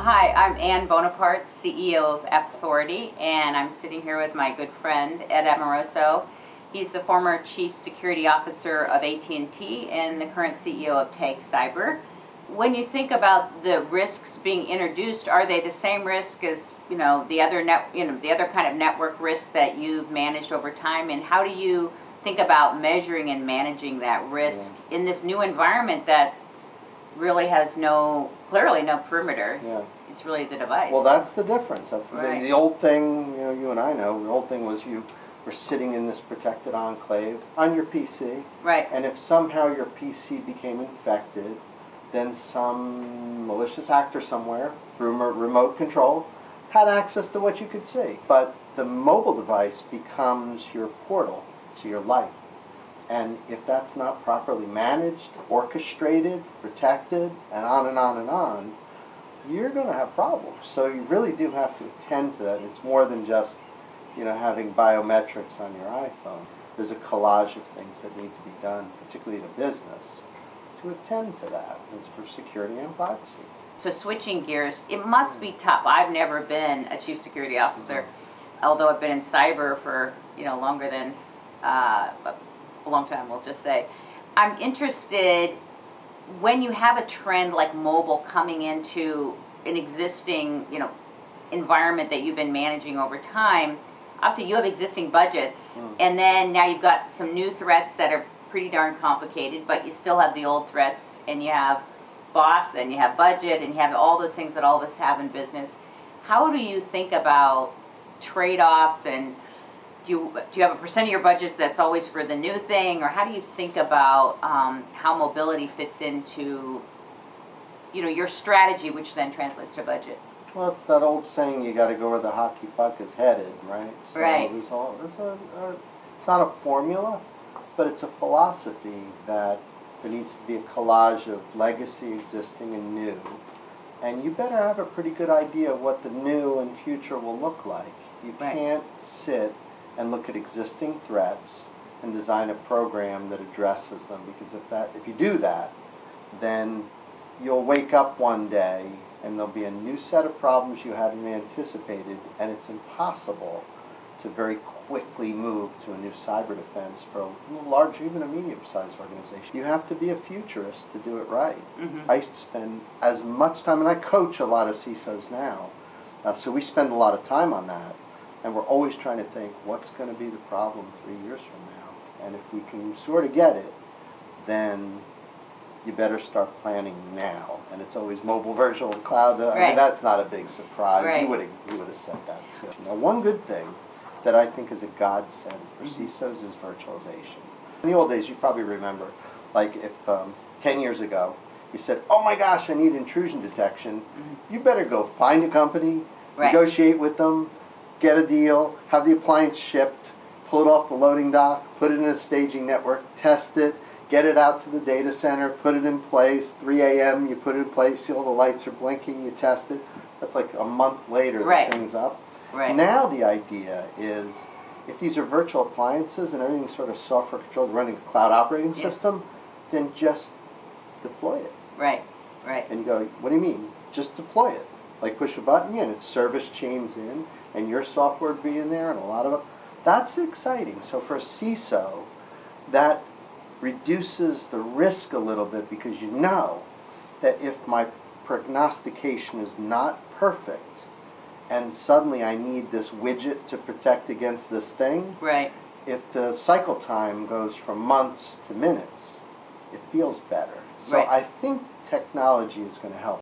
Hi, I'm Anne Bonaparte, CEO of Appthority, and I'm sitting here with my good friend, Ed Amoroso. He's the former Chief Security Officer of AT&T and the current CEO of TAG Cyber. When you think about the risks being introduced, are they the same risk as the other kind of network risks that you've managed over time? And how do you think about measuring and managing that risk in this new environment that really has clearly no perimeter? Yeah. It's really the device. Well, that's the difference. That's right. the old thing, you and I know, the old thing was you were sitting in this protected enclave on your PC. Right. And if somehow your PC became infected, then some malicious actor somewhere, through remote control, had access to what you could see. But the mobile device becomes your portal to your life. And if that's not properly managed, orchestrated, protected, and on and on and on, you're going to have problems. So you really do have to attend to that. It's more than just, having biometrics on your iPhone. There's a collage of things that need to be done, particularly in a business, to attend to that. It's for security and privacy. So switching gears, it must be tough. I've never been a chief security officer, although I've been in cyber for longer than a long time, we'll just say. I'm interested, when you have a trend like mobile coming into an existing environment that you've been managing over time, obviously you have existing budgets, and then now you've got some new threats that are pretty darn complicated, but you still have the old threats, and you have boss, and you have budget, and you have all those things that all of us have in business. How do you think about trade-offs, and do you have a percent of your budget that's always for the new thing, or how do you think about how mobility fits into your strategy, which then translates to budget? Well, it's that old saying, you got to go where the hockey puck is headed, right? So right. It's not a formula, but it's a philosophy that there needs to be a collage of legacy, existing, and new. And you better have a pretty good idea of what the new and future will look like. You can't sit and look at existing threats and design a program that addresses them, because if you do that, then you'll wake up one day and there'll be a new set of problems you hadn't anticipated, and it's impossible to very quickly move to a new cyber defense for a large, even a medium-sized organization. You have to be a futurist to do it right. I used to spend as much time, and I coach a lot of CISOs now, so we spend a lot of time on that. And we're always trying to think, what's going to be the problem 3 years from now? And if we can sort of get it, then you better start planning now. And it's always mobile, virtual, cloud. I mean, that's not a big surprise. Right. You would have said that too. Now, one good thing that I think is a godsend for CISOs is virtualization. In the old days, you probably remember, like if 10 years ago, you said, oh my gosh, I need intrusion detection, you better go find a company, negotiate with them, get a deal, have the appliance shipped, pull it off the loading dock, put it in a staging network, test it, get it out to the data center, put it in place, 3 a.m., you put it in place, see all the lights are blinking, you test it. That's like a month later the thing's up. Now the idea is, if these are virtual appliances and everything's sort of software controlled, running a cloud operating system, then just deploy it. Right. And you go, what do you mean? Just deploy it. Like push a button, and its service chains in, and your software would be in there, and a lot of it. That's exciting. So for a CISO, that reduces the risk a little bit, because you know that if my prognostication is not perfect, and suddenly I need this widget to protect against this thing, if the cycle time goes from months to minutes, it feels better. So I think technology is going to help.